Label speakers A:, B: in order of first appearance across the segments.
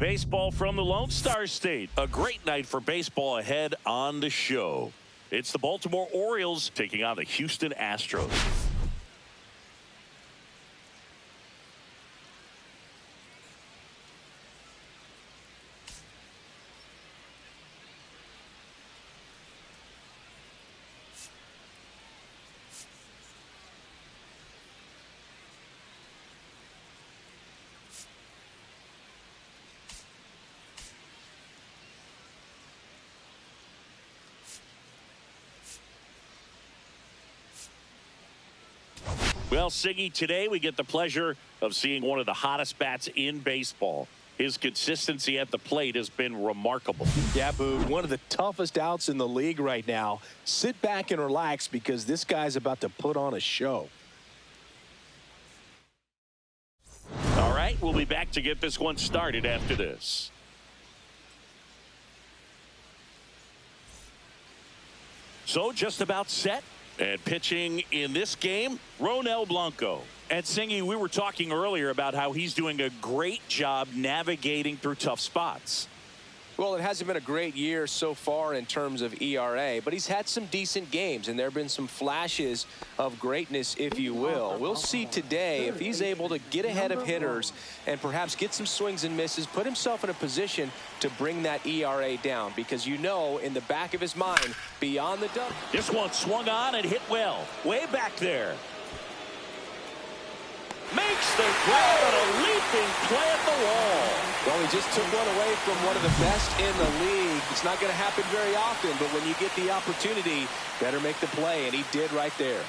A: Baseball from the Lone Star State. A great night for baseball ahead on the show. It's the Baltimore Orioles taking on the Houston Astros. Well, Siggy, today we get the pleasure of seeing one of the hottest bats in baseball. His consistency at the plate has been remarkable.
B: Yeah, Boog, one of the toughest outs in the league right now. Sit back and relax because this guy's about to put on a show.
A: All right, we'll be back to get this one started after this. So just about set. And pitching in this game, Ronel Blanco. And Singy, we were talking earlier about how he's doing a great job navigating through tough spots.
B: Well, it hasn't been a great year so far in terms of ERA, but he's had some decent games, and there have been some flashes of greatness, if you will. We'll see today if he's able to get ahead of hitters and perhaps get some swings and misses, put himself in a position to bring that ERA down, because you know in the back of his mind, beyond the dump.
A: This one swung on and hit well, way back there. Makes the grab and a leaping play at the wall.
B: Well, he just took one away from one of the best in the league. It's not going to happen very often, but when you get the opportunity, better make the play, and he did right there.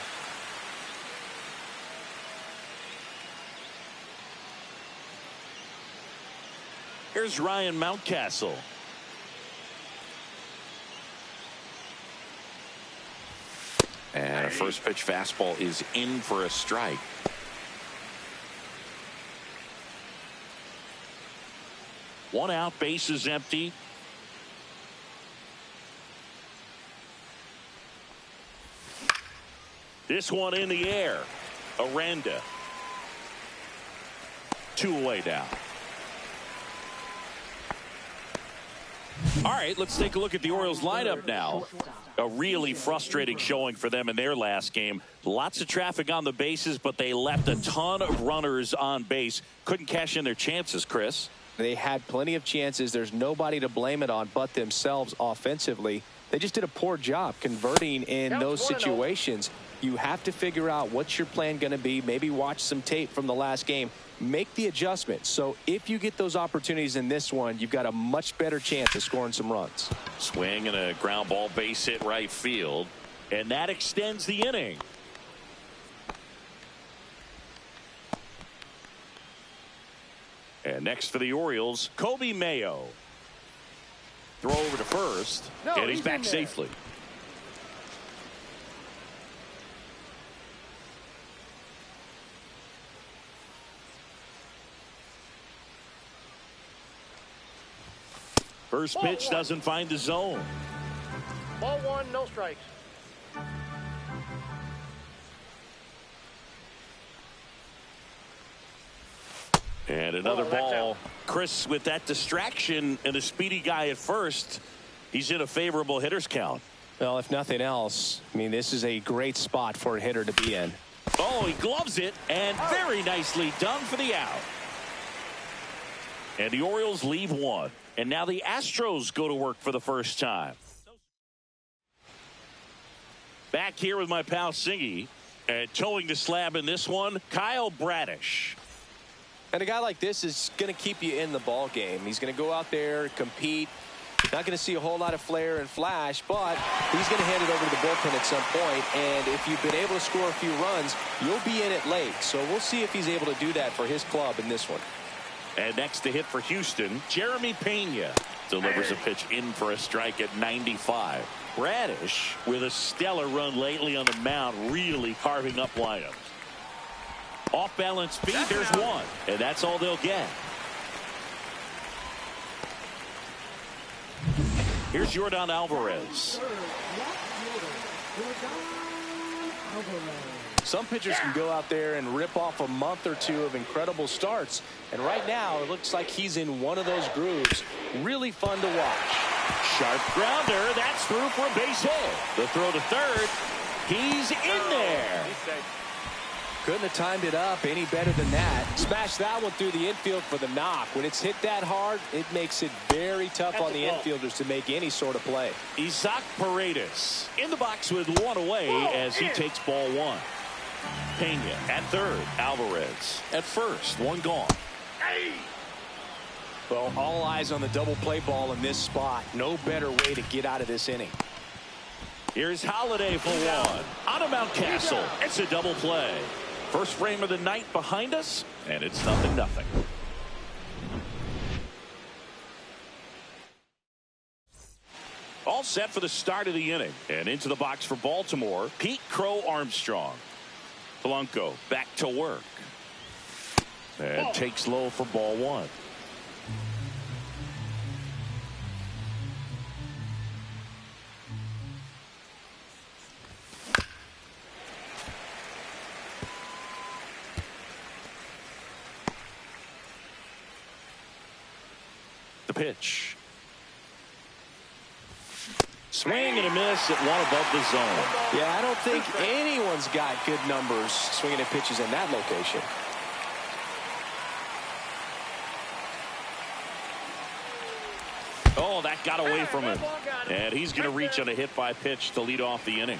A: Here's Ryan Mountcastle.
C: And a first pitch fastball is in for a strike.
A: One out, base is empty. This one in the air. Aranda. 2 away down. All right, let's take a look at the Orioles lineup now. A really frustrating showing for them in their last game. Lots of traffic on the bases, but they left a ton of runners on base. Couldn't cash in their chances, Chris.
B: They had plenty of chances. There's nobody to blame it on but themselves offensively. They just did a poor job converting in those situations. You have to figure out what's your plan going to be. Maybe watch some tape from the last game. Make the adjustment. So if you get those opportunities in this one, you've got a much better chance of scoring some runs.
A: Swing and a ground ball, base hit right field. And that extends the inning. And next for the Orioles, Kobe Mayo. Throw over to first, and he's back safely. First pitch doesn't find the zone.
D: Ball one, no strikes.
A: And another ball. Chris, with that distraction and a speedy guy at first, he's in a favorable hitter's count.
B: Well, if nothing else, I mean, this is a great spot for a hitter to be in.
A: Oh, he gloves it, and very nicely done for the out. And the Orioles leave one. And now the Astros go to work for the first time. Back here with my pal Singy. And towing the slab in this one, Kyle Bradish.
B: And a guy like this is going to keep you in the ball game. He's going to go out there, compete. Not going to see a whole lot of flair and flash, but he's going to hand it over to the bullpen at some point. And if you've been able to score a few runs, you'll be in it late. So we'll see if he's able to do that for his club in this one.
A: And next to hit for Houston, Jeremy Pena delivers a pitch in for a strike at 95. Bradish, with a stellar run lately on the mound, really carving up lineups. Off balance speed, there's one, and that's all they'll get. Here's Yordan Alvarez.
B: Some pitchers can go out there and rip off a month or two of incredible starts. And right now, it looks like he's in one of those grooves. Really fun to watch.
A: Sharp grounder. That's through for a base hit. The throw to third. He's in there.
B: Couldn't have timed it up any better than that. Smashed that one through the infield for the knock. When it's hit that hard, it makes it very tough on the infielders to make any sort of play.
A: Isaac Paredes in the box with one away as he takes ball one. Pena at third. Alvarez at first. One gone.
B: Well, all eyes on the double play ball in this spot. No better way to get out of this inning.
A: Here's Holiday for one. On a Mountcastle. It's a double play. First frame of the night behind us, and it's 0-0. All set for the start of the inning. And into the box for Baltimore, Pete Crow Armstrong. Blanco back to work. And takes low for ball one. The pitch. Swing and a miss at one above the zone.
B: Yeah, I don't think anyone's got good numbers swinging at pitches in that location.
A: Oh, that got away from him. And he's going to reach on a hit by pitch to lead off the inning.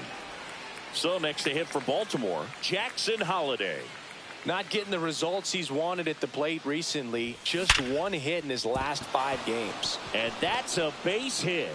A: So next to hit for Baltimore, Jackson Holiday.
B: Not getting the results he's wanted at the plate recently. Just one hit in his last 5 games.
A: And that's a base hit.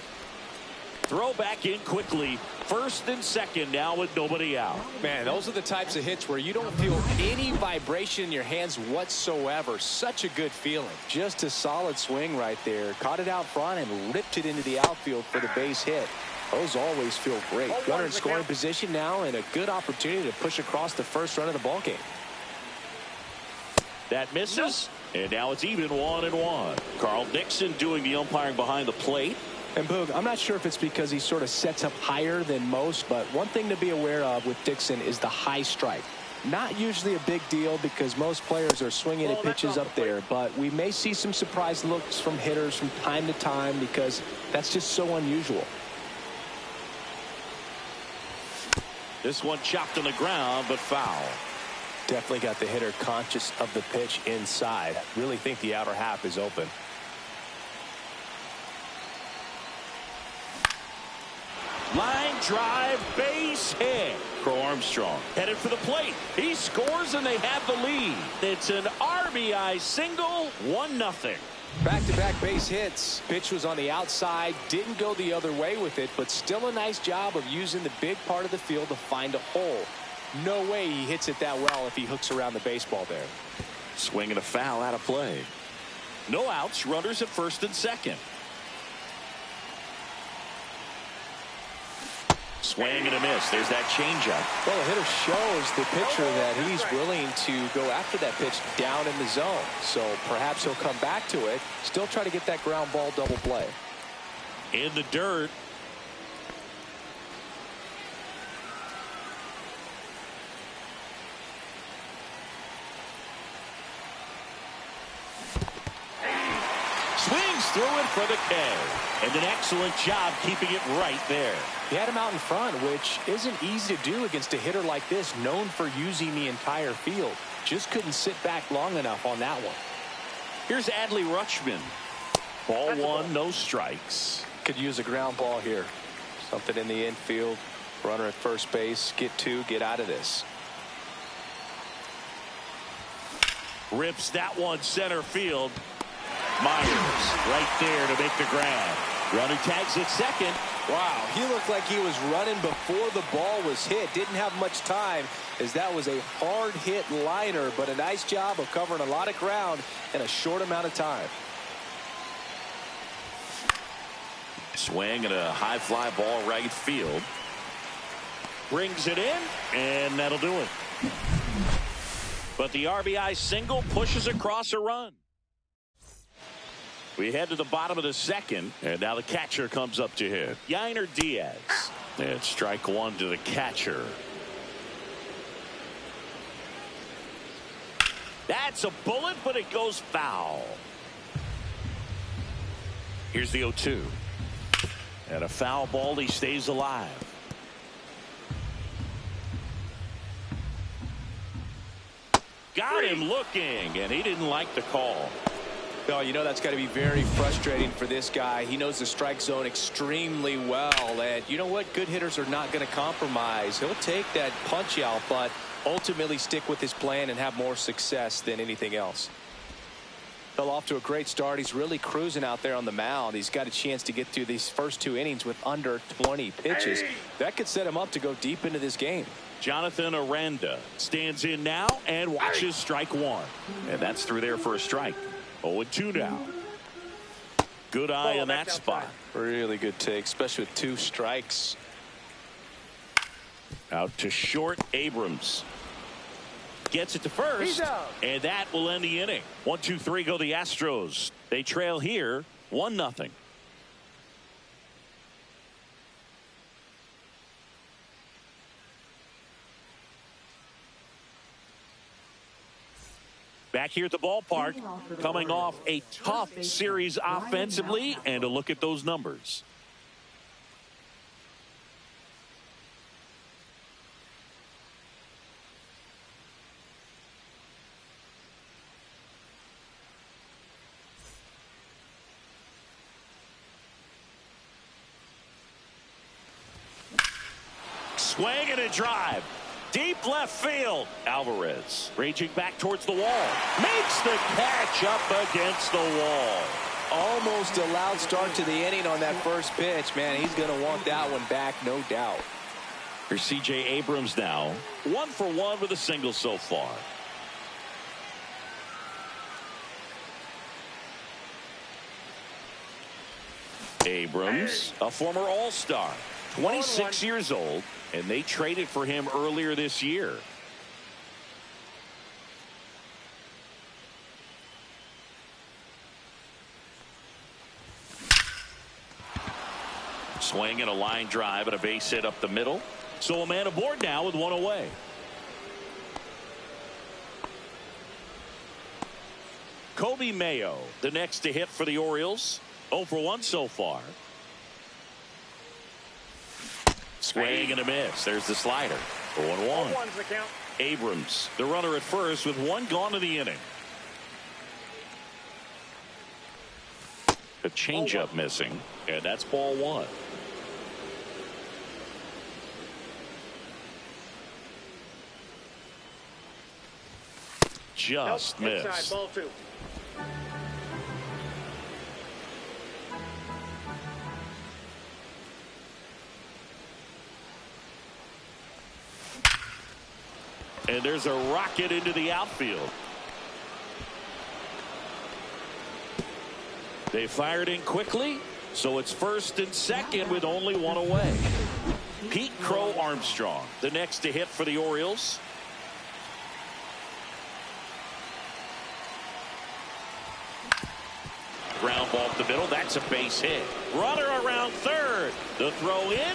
A: Throw back in quickly. First and second now with nobody out.
B: Man, those are the types of hits where you don't feel any vibration in your hands whatsoever. Such a good feeling. Just a solid swing right there. Caught it out front and ripped it into the outfield for the base hit. Those always feel great. Runner in scoring position now and a good opportunity to push across the first run of the ball game.
A: That misses. And now it's even 1-1. Carl Dixon doing the umpiring behind the plate.
B: And Boog, I'm not sure if it's because he sort of sets up higher than most, but one thing to be aware of with Dixon is the high strike. Not usually a big deal because most players are swinging at pitches up there, but we may see some surprise looks from hitters from time to time because that's just so unusual.
A: This one chopped on the ground, but foul.
B: Definitely got the hitter conscious of the pitch inside. Really think the outer half is open.
A: Line drive, base hit. Crow Armstrong headed for the plate. He scores and they have the lead. It's an RBI single, 1-0.
B: Back-to-back base hits. Pitch was on the outside, didn't go the other way with it, but still a nice job of using the big part of the field to find a hole. No way he hits it that well if he hooks around the baseball there.
A: Swing and a foul out of play. No outs, runners at first and second. Swing and a miss. There's that changeup.
B: Well, the hitter shows the pitcher that he's willing to go after that pitch down in the zone. So perhaps he'll come back to it. Still try to get that ground ball double play.
A: In the dirt. Swings through it for the K. And an excellent job keeping it right there.
B: He had him out in front, which isn't easy to do against a hitter like this, known for using the entire field. Just couldn't sit back long enough on that one.
A: Here's Adley Rutschman. Ball one, no strikes.
B: Could use a ground ball here. Something in the infield. Runner at first base. Get two, get out of this.
A: Rips that one center field. Myers right there to make the grab. Runner tags at second.
B: Wow, he looked like he was running before the ball was hit. Didn't have much time as that was a hard hit liner, but a nice job of covering a lot of ground in a short amount of time.
A: Swing and a high fly ball right field. Brings it in, and that'll do it. But the RBI single pushes across a run. We head to the bottom of the second, and now the catcher comes up to hit. YR3. And strike one to the catcher. That's a bullet, but it goes foul. Here's the 0-2. And a foul ball, he stays alive. Got him looking, and he didn't like the call.
B: Oh, you know that's got to be very frustrating for this guy. He knows the strike zone extremely well. And you know what? Good hitters are not going to compromise. He'll take that punch out, but ultimately stick with his plan and have more success than anything else. Fell off to a great start. He's really cruising out there on the mound. He's got a chance to get through these first two innings with under 20 pitches. That could set him up to go deep into this game.
A: Jonathan Aranda stands in now and watches strike one. And that's through there for a strike. 0-2 now. Good eye on that spot.
B: Really good take, especially with two strikes.
A: Out to short, Abrams. Gets it to first, and that will end the inning. 1-2-3 go the Astros. They trail here 1-0. Back here at the ballpark, coming off a tough series offensively, and a look at those numbers. Swing and a drive. Deep left field. Alvarez raging back towards the wall. Makes the catch up against the wall.
B: Almost a loud start to the inning on that first pitch. Man, he's going to want that one back, no doubt.
A: Here's C.J. Abrams now. 1 for 1 with a single so far. Abrams, a former All-Star. 26 years old, and they traded for him earlier this year. Swing and a line drive and a base hit up the middle. So a man aboard now with one away. Kobe Mayo, the next to hit for the Orioles. 0 for 1 so far. Swing and a miss. There's the slider. 0-1.
D: The count.
A: Abrams, the runner at first with 1 gone in the inning. A changeup missing, and that's ball 1. Just missed.
D: Inside, ball 2.
A: And there's a rocket into the outfield. They fired in quickly, so it's first and second with only 1 away. Pete Crow Armstrong, the next to hit for the Orioles. Ground ball up the middle. That's a base hit. Runner around third. The throw in.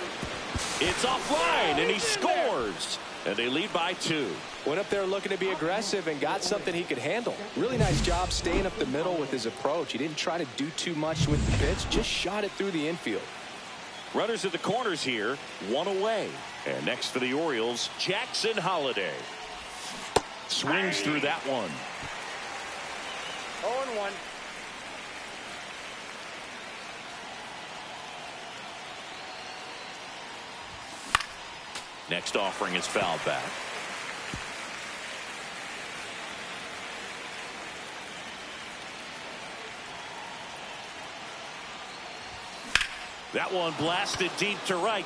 A: It's offline, and he scores. And they lead by 2.
B: Went up there looking to be aggressive and got something he could handle. Really nice job staying up the middle with his approach. He didn't try to do too much with the pitch, just shot it through the infield.
A: Runners at the corners here, 1 away. And next for the Orioles, Jackson Holliday. Swings through that one.
D: 0-1.
A: Next offering is fouled back. That one blasted deep to right.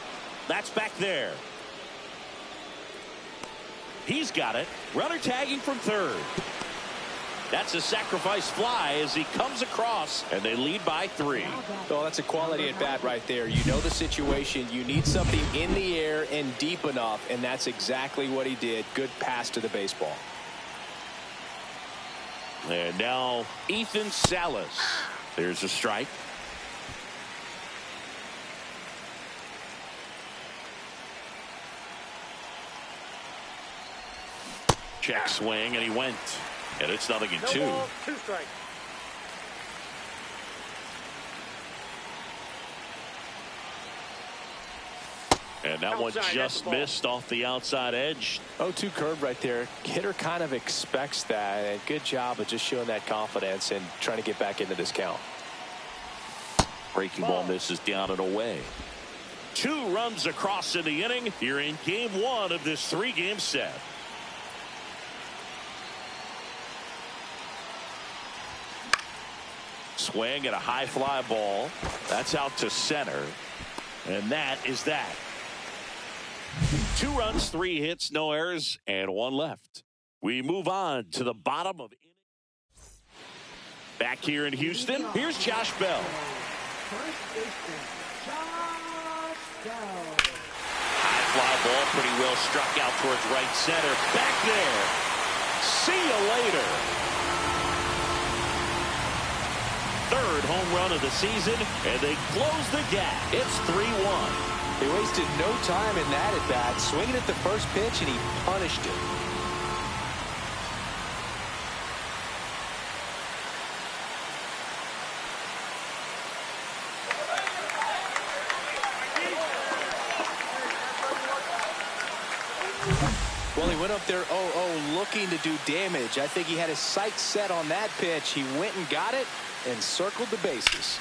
A: That's back there. He's got it. Runner tagging from third. That's a sacrifice fly as he comes across, and they lead by 3.
B: Oh, that's a quality at bat right there. You know the situation. You need something in the air and deep enough, and that's exactly what he did. Good pass to the baseball.
A: And now Ethan Salas. There's a strike. Check swing, and he went. And it's 0-2.
D: No ball, 2 strikes.
A: And that one just missed off the outside edge.
B: 0-2 curve right there. Hitter kind of expects that, and good job of just showing that confidence and trying to get back into this count.
A: Breaking ball misses down and away. 2 runs across in the inning here in game 1 of this 3-game set. Swing at a high fly ball. That's out to center. And that is that. 2 runs, 3 hits, no errors, and 1 left. We move on to the bottom of inning. Back here in Houston, here's Josh Bell. High fly ball, pretty well struck out towards right center. Back there. See you later. 3rd home run of the season, and they close the gap. It's 3-1.
B: He wasted no time in that at bat, swinging at the first pitch, and he punished it. Well, he went up there 0-0 looking to do damage. I think he had his sights set on that pitch. He went and got it and circled the bases.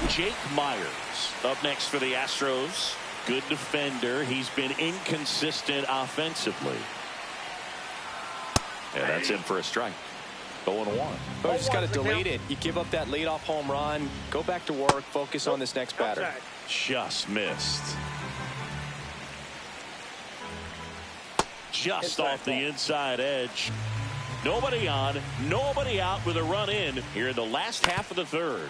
A: Jake Myers up next for the Astros. Good defender. He's been inconsistent offensively. And that's in for a strike. 0-1.
B: Oh, you just got to delete it. You give up that leadoff home run. Go back to work. Focus on this next batter.
A: Just missed. Just off the inside edge. Nobody on, nobody out with a run in here in the last half of the 3rd.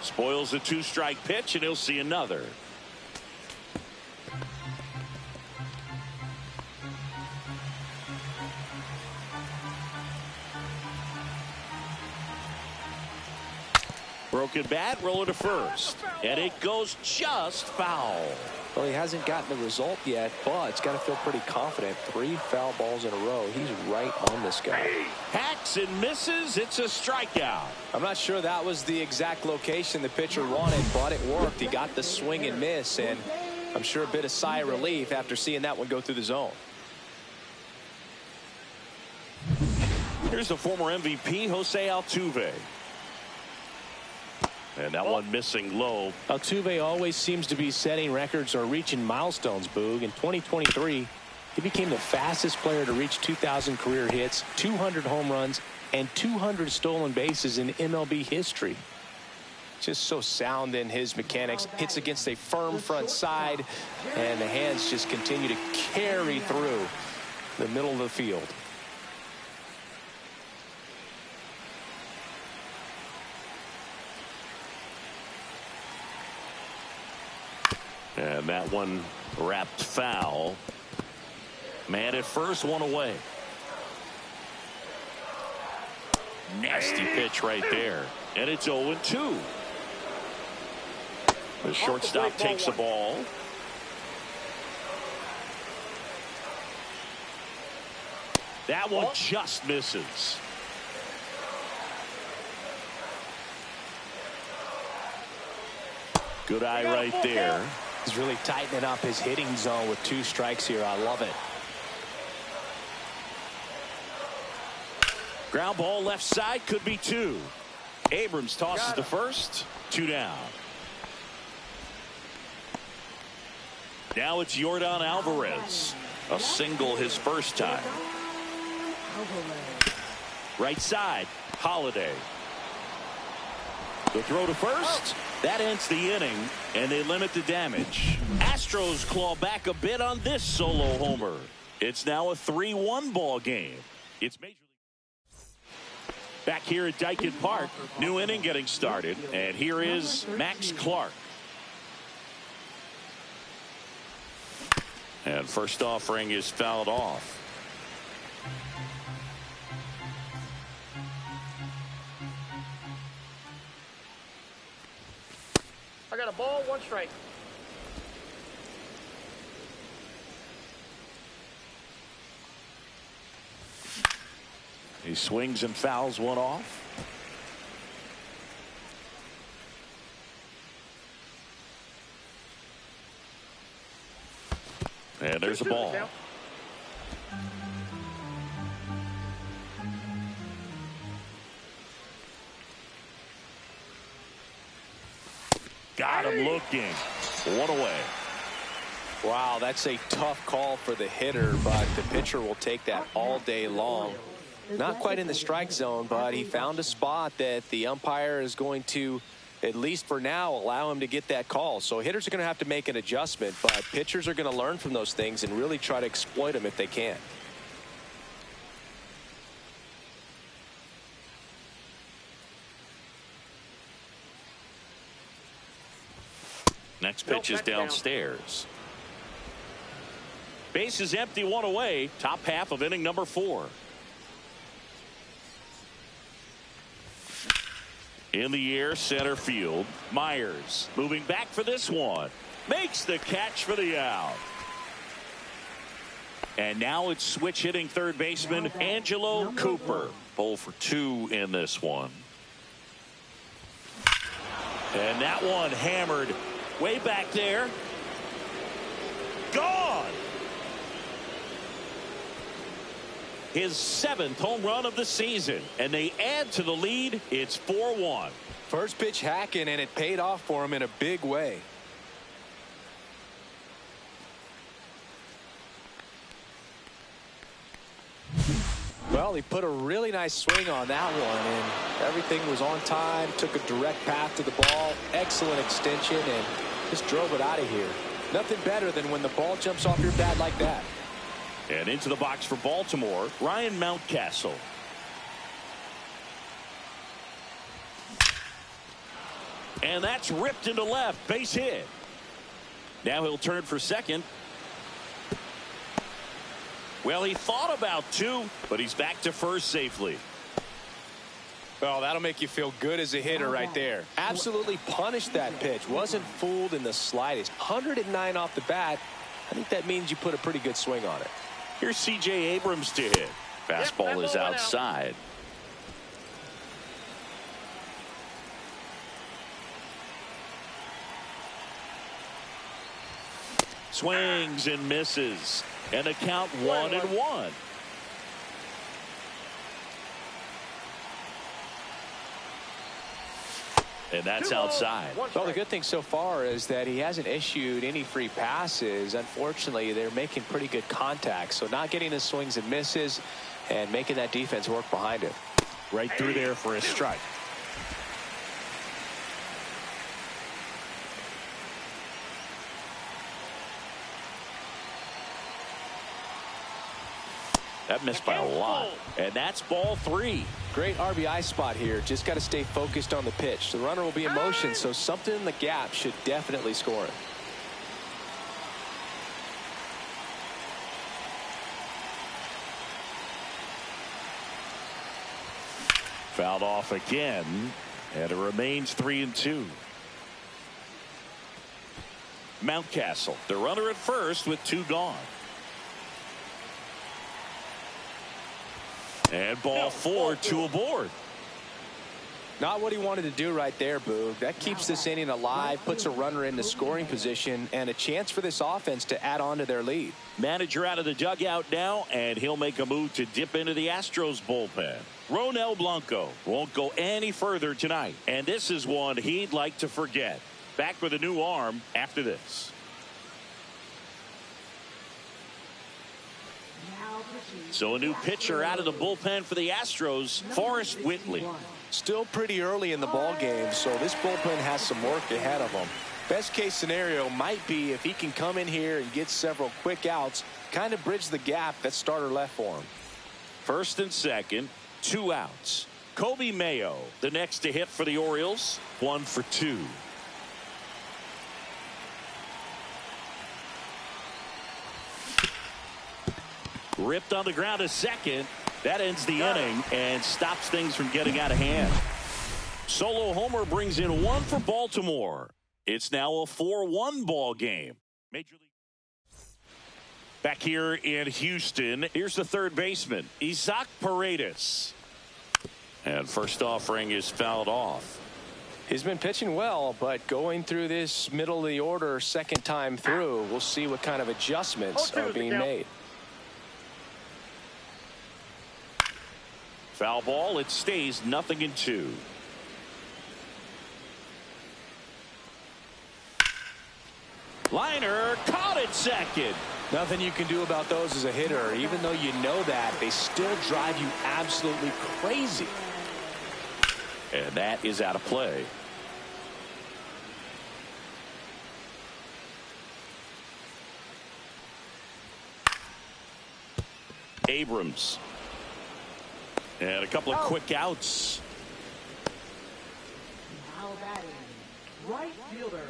A: Spoils a 2-strike pitch, and he'll see another. Broken bat, rolling to first. And it goes just foul.
B: Well, he hasn't gotten the result yet, but he's got to feel pretty confident. 3 foul balls in a row. He's right on this guy.
A: Hacks and misses. It's a strikeout.
B: I'm not sure that was the exact location the pitcher wanted, but it worked. He got the swing and miss, and I'm sure a bit of sigh of relief after seeing that one go through the zone.
A: Here's the former MVP, Jose Altuve. And that one missing low.
B: Altuve always seems to be setting records or reaching milestones, Boog. In 2023, he became the fastest player to reach 2,000 career hits, 200 home runs, and 200 stolen bases in MLB history. Just so sound in his mechanics. Hits against a firm front side, and the hands just continue to carry through the middle of the field.
A: And that one wrapped foul. Man at first, one away. Nasty pitch right there. And it's 0-2. The shortstop takes the ball. That one just misses. Good eye right there.
B: He's really tightening up his hitting zone with 2 strikes here. I love it.
A: Ground ball left side, could be 2. Abrams tosses to first. 2 down. Now it's Yordan Alvarez. A single his first time. Right side, Holiday. The throw to first. That ends the inning, and they limit the damage. Astros claw back a bit on this solo homer. It's now a 3-1 ball game. It's Major League. Back here at Dyken Park, new inning getting started, and here is Max Clark. And first offering is fouled off.
D: I got a ball, 1 strike.
A: He swings and fouls one off. And there's the ball. Got him looking. 1 away.
B: Wow, that's a tough call for the hitter, but the pitcher will take that all day long. Not quite in the strike zone, but he found a spot that the umpire is going to, at least for now, allow him to get that call. So hitters are going to have to make an adjustment, but pitchers are going to learn from those things and really try to exploit them if they can.
A: Next pitch is downstairs. Base is empty, 1 away. Top half of inning number 4. In the air, center field. Myers moving back for this one. Makes the catch for the out. And now it's switch hitting third baseman Angelo Cooper. 0 for 2 in this one. And that one hammered way back there. Gone. His 7th home run of the season, and they add to the lead. It's 4-1.
B: First pitch hacking, and it paid off for him in a big way. Well, he put a really nice swing on that one, and everything was on time. Took a direct path to the ball. Excellent extension, and just drove it out of here. Nothing better than when the ball jumps off your bat like that.
A: And into the box for Baltimore, Ryan Mountcastle. And that's ripped into left. Base hit. Now he'll turn for second. Well, he thought about 2, but he's back to first safely.
B: Well, that'll make you feel good as a hitter right there. Absolutely punished that pitch. Wasn't fooled in the slightest. 109 off the bat. I think that means you put a pretty good swing on it.
A: Here's C.J. Abrams to hit.
C: Fastball is outside.
A: Swings and misses. And the count 1-1. And that's outside.
B: Well, the good thing so far is that he hasn't issued any free passes. Unfortunately, they're making pretty good contact. So not getting the swings and misses and making that defense work behind it.
A: Right through there for a strike. That missed by a lot. And that's ball 3.
B: Great RBI spot here. Just got to stay focused on the pitch. The runner will be in motion, so something in the gap should definitely score it.
A: Fouled off again, and it remains 3-2. Mountcastle, the runner at first with 2 gone. And ball 4, 2 aboard.
B: Not what he wanted to do right there, Boog. That keeps this inning alive, puts a runner in the scoring position, and a chance for this offense to add on to their lead.
A: Manager out of the dugout now, and he'll make a move to dip into the Astros bullpen. Ronel Blanco won't go any further tonight, and this is one he'd like to forget. Back with a new arm after this. So a new pitcher out of the bullpen for the Astros, Forrest Whitley.
B: Still pretty early in the ball game, so this bullpen has some work ahead of them. Best case scenario might be if he can come in here and get several quick outs, kind of bridge the gap that starter left for him.
A: First and second, 2 outs. Kobe Mayo, the next to hit for the Orioles, 1 for 2. Ripped on the ground to second. That ends the inning and stops things from getting out of hand. Solo homer brings in 1 for Baltimore. It's now a 4-1 ball game. Major League. Back here in Houston, here's the third baseman, Isaac Paredes. And first offering is fouled off.
B: He's been pitching well, but going through this middle of the order second time through, we'll see what kind of adjustments are being made.
A: Foul ball. It stays 0-2. Liner caught it second.
B: Nothing you can do about those as a hitter. Even though you know that, they still drive you absolutely crazy.
A: And that is out of play. Abrams. And a couple of quick outs.
E: Now batting, right fielder,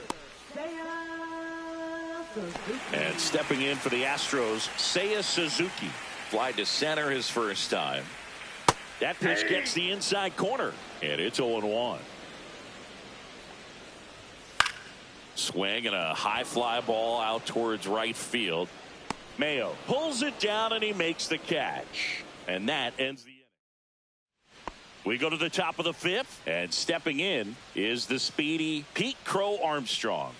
A: and stepping in for the Astros, Seiya Suzuki. Fly to center his first time. That pitch gets the inside corner, and it's 0-1. Swing and a high fly ball out towards right field. Mayo pulls it down, and he makes the catch. And that ends the inning. We go to the top of the 5th, and stepping in is the speedy Pete Crow Armstrong.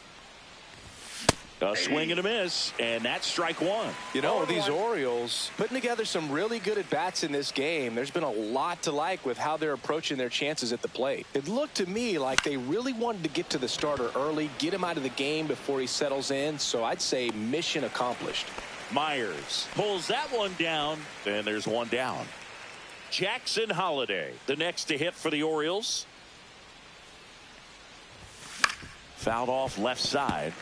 A: A swing and a miss, and that's strike 1.
B: You know, these Orioles putting together some really good at-bats in this game. There's been a lot to like with how they're approaching their chances at the plate. It looked to me like they really wanted to get to the starter early, get him out of the game before he settles in, so I'd say mission accomplished.
A: Myers pulls that one down, and there's 1 down. Jackson Holiday, the next to hit for the Orioles. Fouled off left side.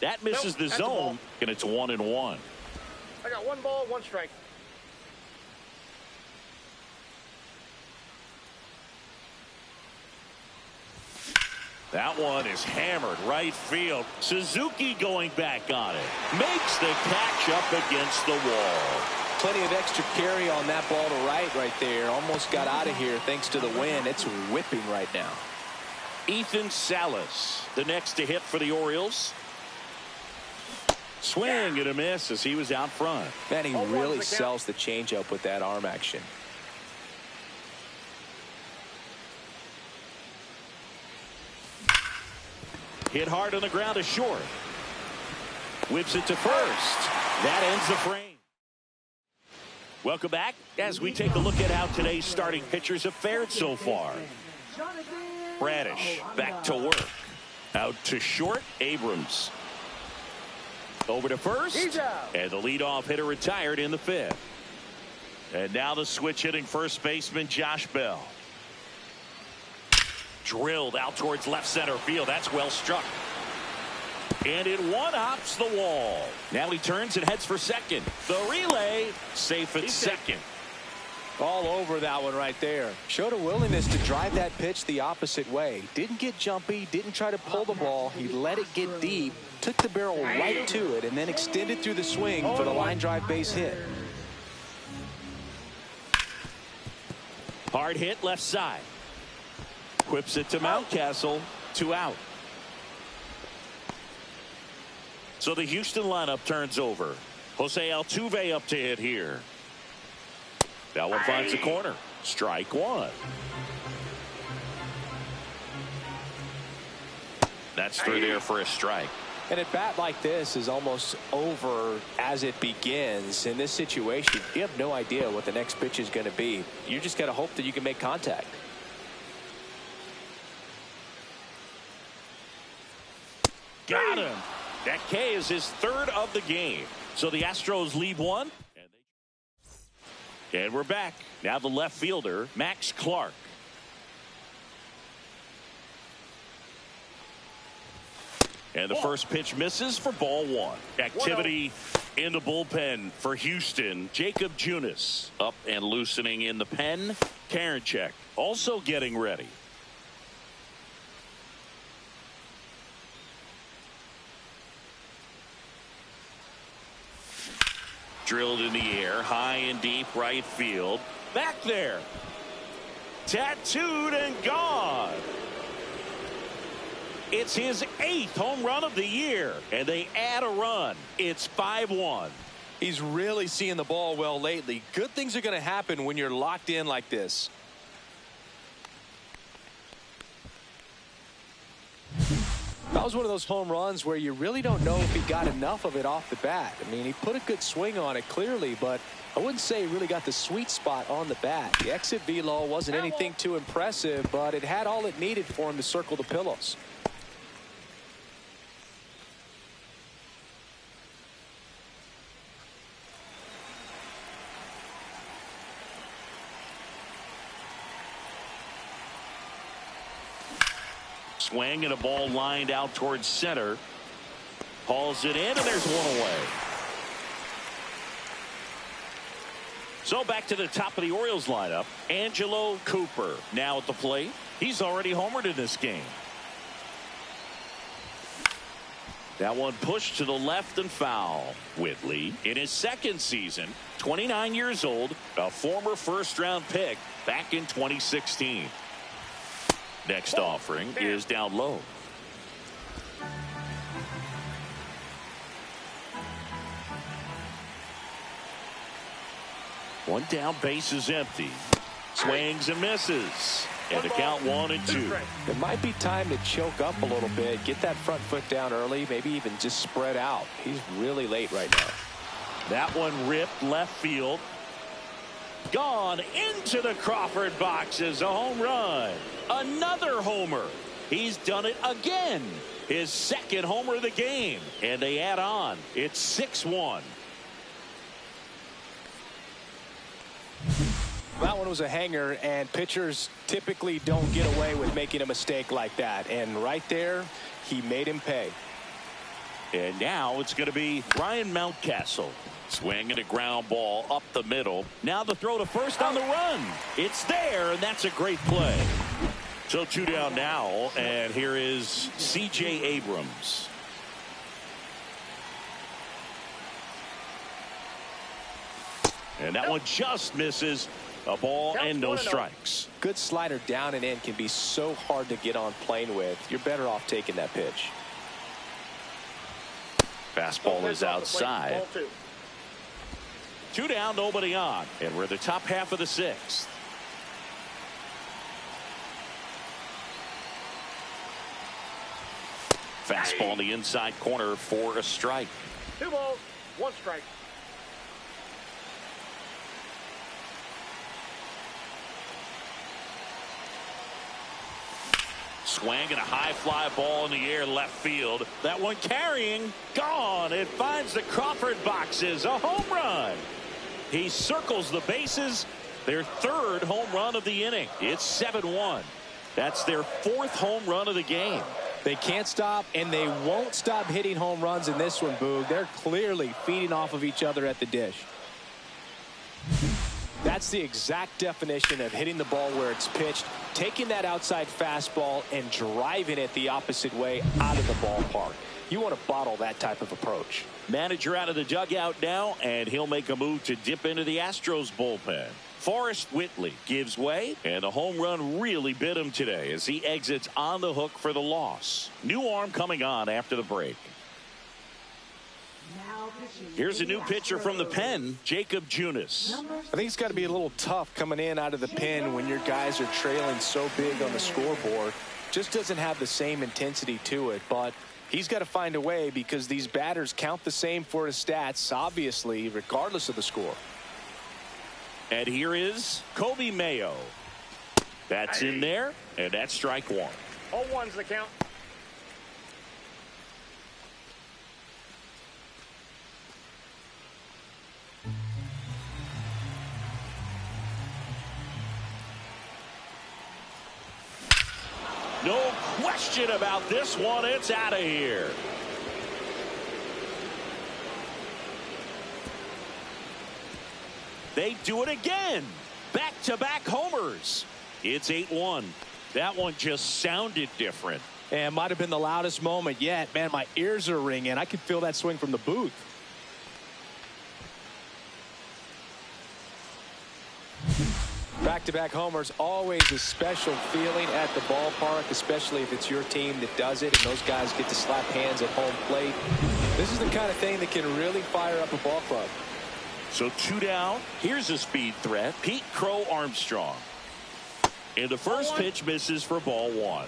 A: That misses the zone, and it's 1-1.
D: I got 1 ball, 1 strike.
A: That one is hammered right field. Suzuki going back on it. Makes the catch up against the wall.
B: Plenty of extra carry on that ball to right there. Almost got out of here thanks to the wind. It's whipping right now.
A: Ethan Salas, the next to hit for the Orioles. Swing and a miss as he was out front.
B: Man, he really sells the changeup with that arm action.
A: Hit hard on the ground to short. Whips it to first. That ends the frame. Welcome back as we take a look at how today's starting pitchers have fared so far. Bradish back to work. Out to short, Abrams. Over to first. And the leadoff hitter retired in the fifth. And now the switch hitting first baseman Josh Bell. Drilled out towards left center field. That's well struck. And it one-hops the wall. Now he turns and heads for second. The relay safe at second.
B: All over that one right there. Showed a willingness to drive that pitch the opposite way. Didn't get jumpy, didn't try to pull the ball. He let it get deep, took the barrel right to it, and then extended through the swing for the line drive base hit.
A: Hard hit left side. Whips it to Mountcastle. 2 out. So the Houston lineup turns over. Jose Altuve up to hit here. That one finds the corner. Strike one. That's through there for a strike.
B: And a bat like this is almost over as it begins. In this situation, you have no idea what the next pitch is going to be. You just got to hope that you can make contact.
A: Got him. That K is his third of the game. So the Astros lead one. And we're back. Now the left fielder, Max Clark. And the first pitch misses for ball one. Activity in the bullpen for Houston. Jacob Junis up and loosening in the pen. Karinchak also getting ready. Drilled in the air, high and deep right field. Back there. Tattooed and gone. It's his 8th home run of the year, and they add a run. It's 5-1.
B: He's really seeing the ball well lately. Good things are going to happen when you're locked in like this. That was one of those home runs where you really don't know if he got enough of it off the bat. I mean, he put a good swing on it clearly, but I wouldn't say he really got the sweet spot on the bat. The exit velo wasn't anything too impressive, but it had all it needed for him to circle the pillows.
A: Swing and a ball lined out towards center. Hauls it in, and there's one away. So back to the top of the Orioles lineup. Angelo Cooper now at the plate. He's already homered in this game. That one pushed to the left and foul. Whitley in his second season, 29 years old, a former first-round pick back in 2016. Next offering is down low. One down, base is empty. Swings and misses. And the count 1-2.
B: It might be time to choke up a little bit, get that front foot down early, maybe even just spread out. He's really late right now.
A: That one ripped left field. Gone into the Crawford box is a home run. Another homer. He's done it again. His second homer of the game. And they add on. It's 6-1.
B: That one was a hanger, and pitchers typically don't get away with making a mistake like that. And right there, he made him pay.
A: And now it's going to be Ryan Mountcastle. Swing and a ground ball up the middle. Now the throw to first on the run. It's there, and that's a great play. So 2 down now, and here is C.J. Abrams. And that one just misses. A ball and no strikes.
B: Good slider down and in can be so hard to get on plane with. You're better off taking that pitch.
C: Fastball is outside.
A: 2 down, nobody on. And we're the top half of the 6th. Fastball in the inside corner for a strike.
D: 2 balls, 1 strike.
A: Swing and a high fly ball in the air left field. That one carrying, gone. It finds the Crawford boxes. A home run. He circles the bases. Their 3rd home run of the inning. It's 7-1. That's their 4th home run of the game.
B: They can't stop, and they won't stop hitting home runs in this one, Boog. They're clearly feeding off of each other at the dish. That's the exact definition of hitting the ball where it's pitched, taking that outside fastball and driving it the opposite way out of the ballpark. You want to bottle that type of approach.
A: Manager out of the dugout now, and he'll make a move to dip into the Astros bullpen. Forrest Whitley gives way, and the home run really bit him today as he exits on the hook for the loss. New arm coming on after the break. Here's a new pitcher from the pen, Jacob Junis.
B: I think it's got to be a little tough coming in out of the pen when your guys are trailing so big on the scoreboard. Just doesn't have the same intensity to it, but he's got to find a way because these batters count the same for his stats, obviously, regardless of the score.
A: And here is Kobe Mayo. That's in there, and that's strike 1.
D: 0-1's the count.
A: No question about this one. It's out of here. They do it again. Back-to-back homers. It's 8-1. That one just sounded different.
B: And might have been the loudest moment yet. Man, my ears are ringing. I could feel that swing from the booth. Back-to-back homers, always a special feeling at the ballpark, especially if it's your team that does it and those guys get to slap hands at home plate. This is the kind of thing that can really fire up a ball club.
A: So 2 down. Here's a speed threat. Pete Crow Armstrong. And the first pitch misses for ball 1.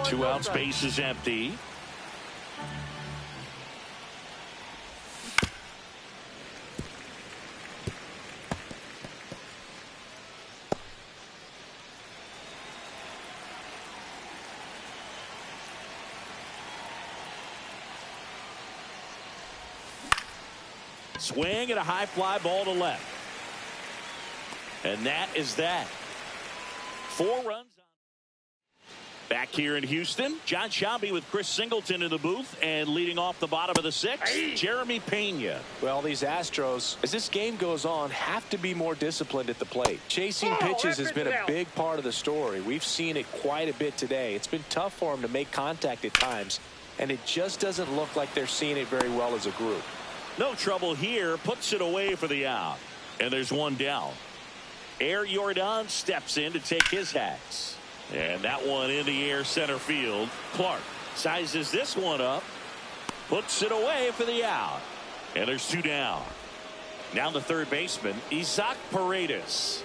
A: 2 outs, base is empty. Swing and a high fly ball to left. And that is that. 4 runs. Back here in Houston, John Shambi with Chris Singleton in the booth, and leading off the bottom of the 6th, Jeremy Pena.
B: Well, these Astros, as this game goes on, have to be more disciplined at the plate. Chasing pitches has been a big part of the story. We've seen it quite a bit today. It's been tough for them to make contact at times, and it just doesn't look like they're seeing it very well as a group.
A: No trouble here, puts it away for the out. And there's 1 down. Air Jordan steps in to take his hats. And that one in the air center field. Clark sizes this one up, puts it away for the out. And there's 2 down. Now the third baseman, Isaac Paredes.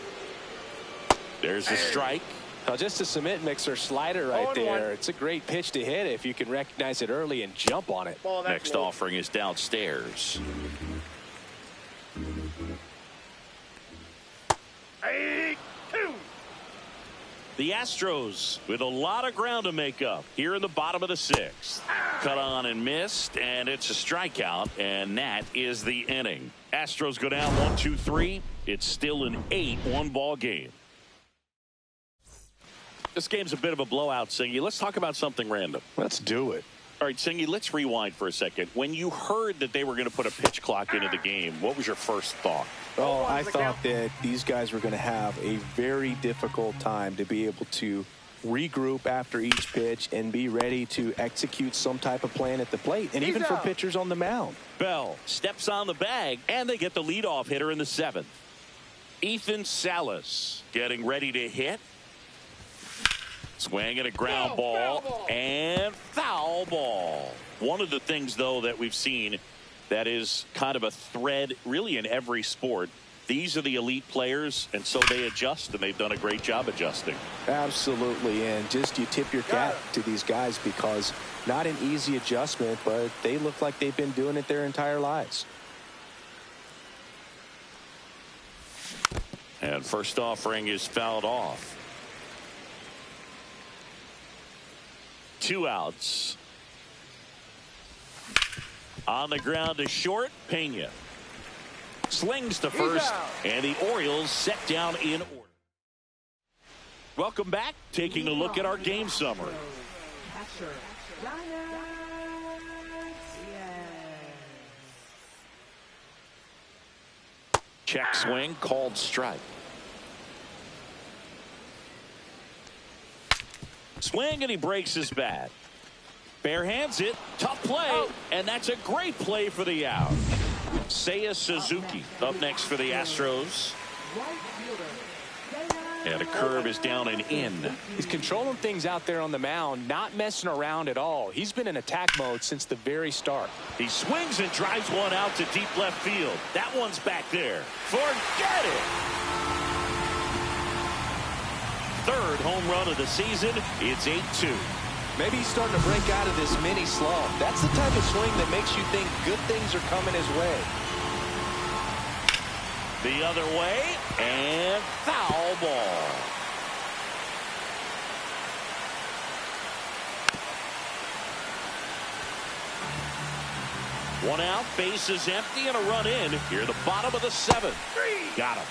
A: There's a strike.
B: Now just a cement mixer slider right there. It's a great pitch to hit if you can recognize it early and jump on it.
A: Next offering is downstairs. The Astros with a lot of ground to make up here in the bottom of the 6th. Cut on and missed, and it's a strikeout, and that is the inning. Astros go down 1-2-3. It's still an 8-1 ball game. This game's a bit of a blowout, Singy. Let's talk about something random.
B: Let's do it.
A: All right, Singy, let's rewind for a second. When you heard that they were going to put a pitch clock into the game, what was your first thought?
B: Oh, I thought that these guys were going to have a very difficult time to be able to regroup after each pitch, and be ready to execute some type of plan at the plate, and even for pitchers on the mound.
A: Bell steps on the bag, and they get the leadoff hitter in the 7th. Ethan Salas getting ready to hit. Swing and a ground ball and foul ball. One of the things, though, that we've seen that is kind of a thread really in every sport. These are the elite players, and so they adjust, and they've done a great job adjusting.
B: Absolutely, and just you tip your cap to these guys because not an easy adjustment, but they look like they've been doing it their entire lives.
A: And first offering is fouled off. 2 outs. On the ground to short, Pena. Slings to first, and the Orioles set down in order. Welcome back. Taking a look at our game summary. Check swing, called strike. Swing, and he breaks his bat. Bare hands it, tough play, and that's a great play for the out. Seiya Suzuki up next for the Astros. And a curve is down and in.
B: He's controlling things out there on the mound, not messing around at all. He's been in attack mode since the very start.
A: He swings and drives one out to deep left field. That one's back there. Forget it! 3rd home run of the season. It's 8-2.
B: Maybe he's starting to break out of this mini slump. That's the type of swing that makes you think good things are coming his way.
A: The other way, and foul ball. One out, base is empty, and a run in. Here, the bottom of the 7th. Got him.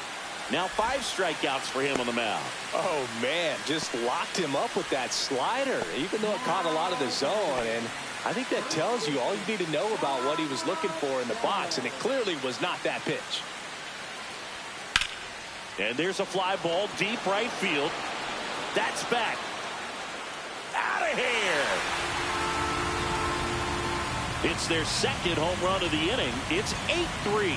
A: Now 5 strikeouts for him on the mound.
B: Oh, man, just locked him up with that slider, even though it caught a lot of the zone. And I think that tells you all you need to know about what he was looking for in the box, and it clearly was not that pitch.
A: And there's a fly ball deep right field. That's back. Out of here. It's their 2nd home run of the inning. It's 8-3.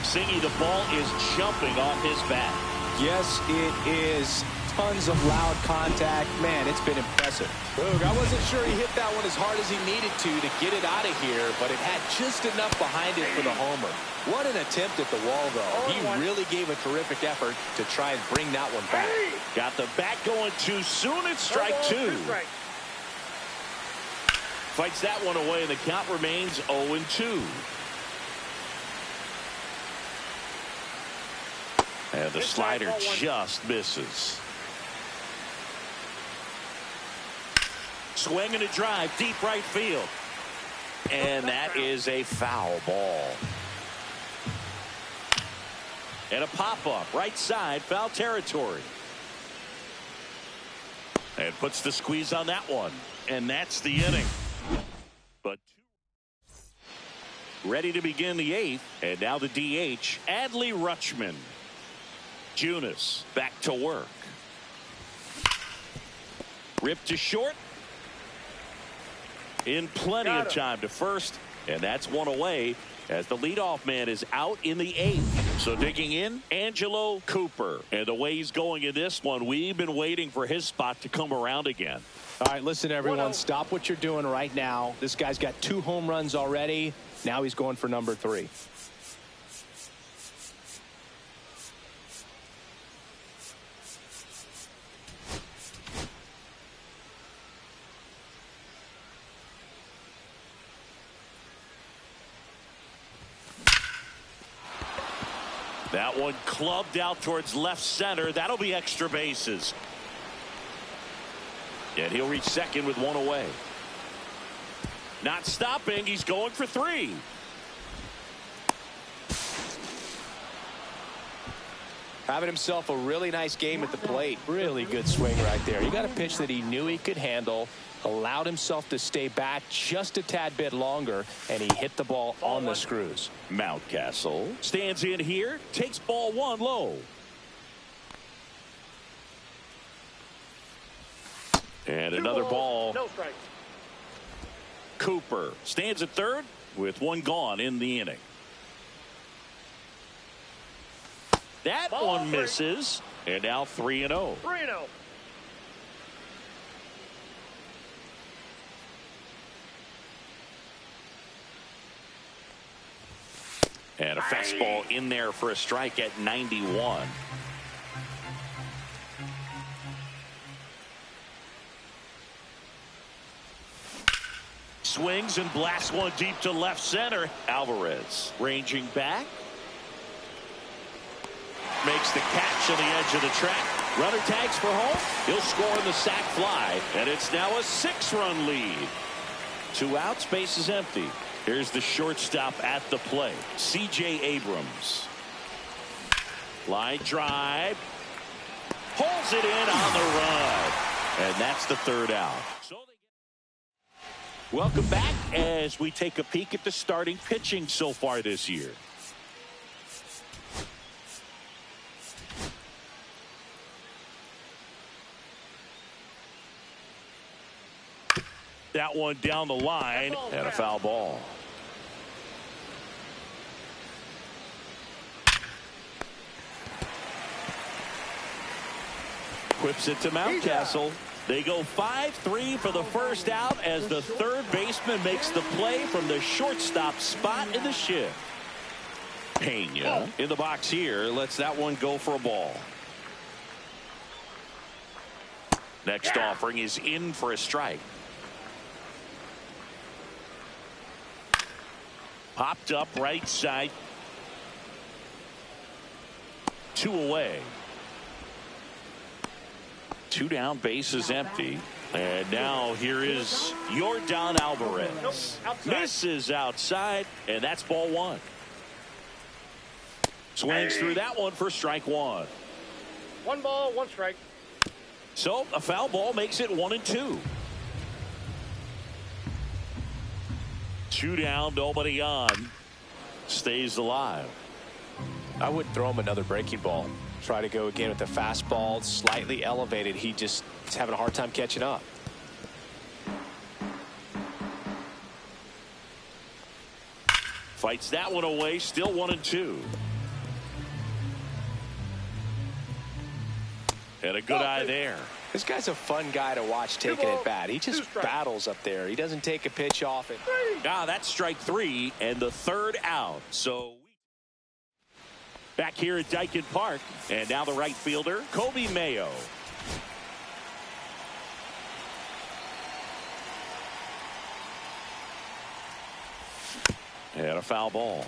A: Singy, the ball is jumping off his bat.
B: Yes, it is. Tons of loud contact. Man, it's been impressive. Boog, I wasn't sure he hit that one as hard as he needed to get it out of here, but it had just enough behind it for the homer. What an attempt at the wall, though. He really gave a terrific effort to try and bring that one back.
A: Got the bat going too soon. It's strike 2. Fights that one away, and the count remains 0-2. And the slider just misses. Swing and a drive, deep right field. And that is a foul ball. And a pop-up, right side, foul territory. And puts the squeeze on that one. And that's the inning. But ready to begin the 8th. And now the DH, Adley Rutschman. Junis back to work. Ripped to short. In plenty of time to first. And that's one away as the leadoff man is out in the 8th. So digging in, Angelo Cooper. And the way he's going in this one, we've been waiting for his spot to come around again.
B: All right, listen, everyone, stop what you're doing right now. This guy's got 2 home runs already. Now he's going for number 3.
A: That one clubbed out towards left center. That'll be extra bases. And he'll reach second with 1 away. Not stopping. He's going for 3.
B: Having himself a really nice game at the plate. Really good swing right there. He got a pitch that he knew he could handle, allowed himself to stay back just a tad bit longer, and he hit the ball on the screws.
A: Mountcastle stands in here, takes ball 1 low. And
D: 2
A: another
D: balls,
A: ball.
D: no strikes.
A: Cooper stands at third with 1 gone in the inning. That
D: Ball
A: one
D: 3.
A: misses. And now 3-0.
D: 3-0.
A: And a fastball in there for a strike at 91. Swings and blasts one deep to left center. Alvarez ranging back. Makes the catch on the edge of the track. Runner tags for home. He'll score on the sac fly. And it's now a 6-run lead. 2 outs, base is empty. Here's the shortstop at the plate, C.J. Abrams. Line drive. Pulls it in on the run. And that's the 3rd out. Welcome back as we take a peek at the starting pitching so far this year. That one down the line and a foul ball. Whips it to Mountcastle. They go 5-3 for the first out as the 3rd baseman makes the play from the shortstop spot in the shift. Pena in the box here lets that one go for a ball. Next offering is in for a strike. Popped up right side. 2 away. 2 down, base is empty. And now here is Yordan Alvarez. Misses outside, and that's ball 1. Swings through that one for strike 1.
D: 1 ball, 1 strike.
A: So a foul ball makes it 1-2. 2 down, nobody on. Stays alive.
B: I would throw him another breaking ball. Try to go again with the fastball, slightly elevated. He just is having a hard time catching up.
A: Fights that one away, still 1-2. And a good eye there.
B: This guy's a fun guy to watch taking it bat. He just battles up there. He doesn't take a pitch off it.
A: That's strike 3 and the 3rd out. So back here at Dyken Park, and now the right fielder, Kobe Mayo. And a foul ball.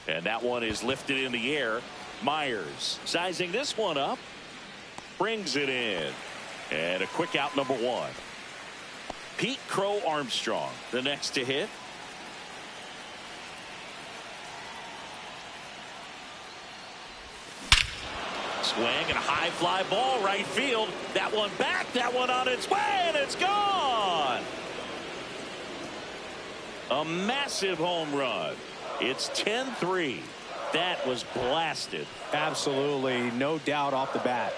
A: And that one is lifted in the air. Myers sizing this one up. Brings it in. And a quick out, number 1. Pete Crow Armstrong, the next to hit. Swing and a high fly ball right field. That one back, that one on its way, and it's gone. A massive home run. It's 10-3. That was blasted.
B: Absolutely, no doubt off the bat.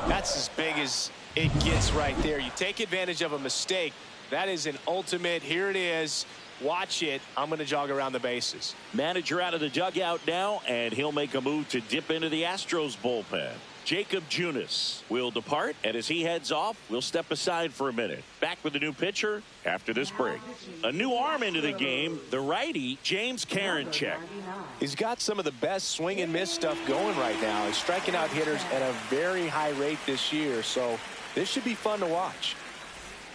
B: That's as big as it gets right there. You take advantage of a mistake. That is an ultimate. Here it is. Watch it. I'm going to jog around the bases.
A: Manager out of the dugout now, and he'll make a move to dip into the Astros bullpen. Jacob Junis will depart, and as he heads off, we'll step aside for a minute. Back with a new pitcher after this break. A new arm into the game, the righty, James Karinchak.
B: He's got some of the best swing and miss stuff going right now. He's striking out hitters at a very high rate this year, so this should be fun to watch.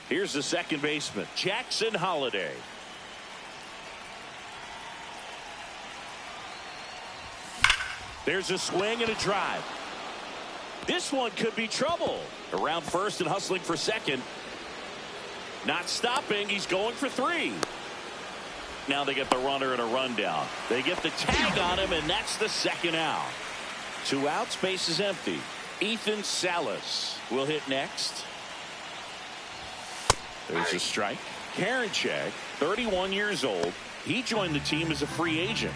A: Here's the second baseman, Jackson Holliday. There's a swing and a drive. This one could be trouble. Around first and hustling for second. Not stopping. He's going for 3. Now they get the runner and a rundown. They get the tag on him, and that's the 2nd out. 2 outs, base is empty. Ethan Salas will hit next. There's a strike. Karinchak, 31 years old, He joined the team as a free agent.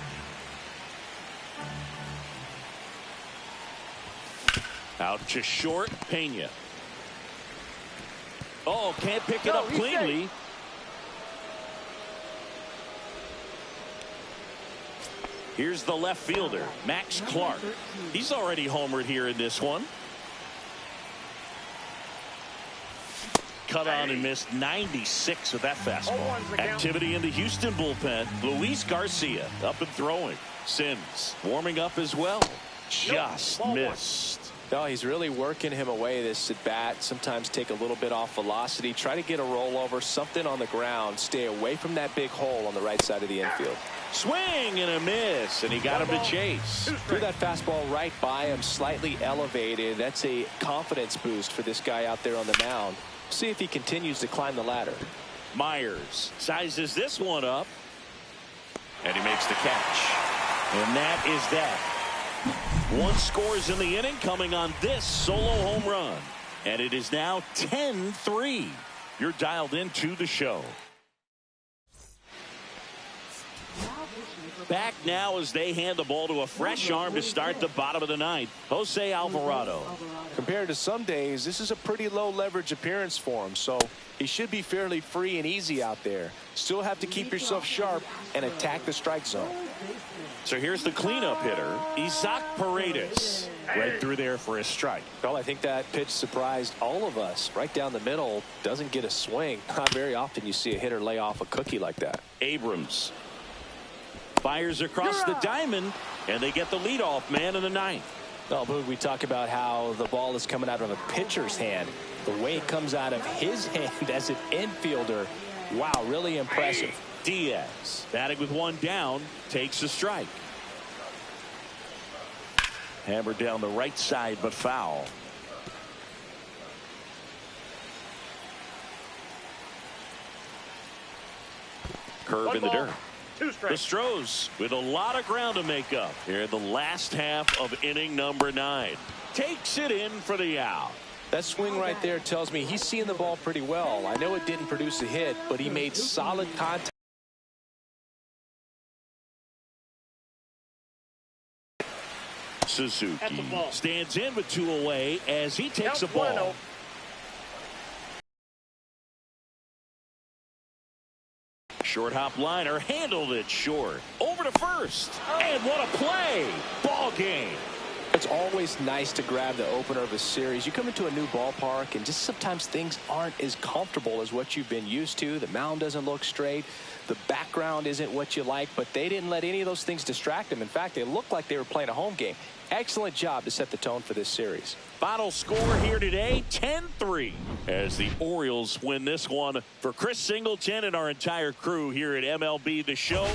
A: Out to short, Pena. Oh, can't pick it up cleanly. Here's the left fielder, Max Clark. He's already homered here in this one. Cut on and missed 96 with that fastball. Activity in the Houston bullpen. Luis Garcia up and throwing. Sims warming up as well. Just missed.
B: No, he's really working him away this at bat. Sometimes take a little bit off velocity. Try to get a rollover, something on the ground. Stay away from that big hole on the right side of the infield.
A: Swing and a miss, and he got him to chase.
B: Threw that fastball right by him, slightly elevated. That's a confidence boost for this guy out there on the mound. See if he continues to climb the ladder.
A: Myers sizes this one up, and he makes the catch. And that is that. One scores in the inning coming on this solo home run. And it is now 10-3. You're dialed into the show. Back now as they hand the ball to a fresh arm to start the bottom of the ninth. Jose Alvarado.
B: Compared to some days, this is a pretty low leverage appearance for him, so he should be fairly free and easy out there. Still have to keep yourself sharp and attack the strike zone.
A: So here's the cleanup hitter, Isaac Paredes. Right through there for a strike.
B: Well, I think that pitch surprised all of us. Right down the middle, doesn't get a swing. Not very often you see a hitter lay off a cookie like that.
A: Abrams fires across the diamond, and they get the leadoff man in the ninth.
B: Well, Boog, we talk about how the ball is coming out of a pitcher's hand. The way it comes out of his hand as an infielder, wow, really impressive.
A: Diaz, batting with one down, takes a strike. Hammered down the right side, but foul. Curve in the dirt. The Stros with a lot of ground to make up here in the last half of inning number 9. Takes it in for the out.
B: That swing right there tells me he's seeing the ball pretty well. I know it didn't produce a hit, but he made solid contact.
A: Suzuki stands in with 2 away as he takes a ball. Short hop liner handled it short. Over to first. And what a play. Ball game.
B: It's always nice to grab the opener of a series. You come into a new ballpark and just sometimes things aren't as comfortable as what you've been used to. The mound doesn't look straight. The background isn't what you like, but they didn't let any of those things distract them. In fact, they looked like they were playing a home game. Excellent job to set the tone for this series.
A: Final score here today, 10-3, as the Orioles win this one. For Chris Singleton and our entire crew here at MLB The Show,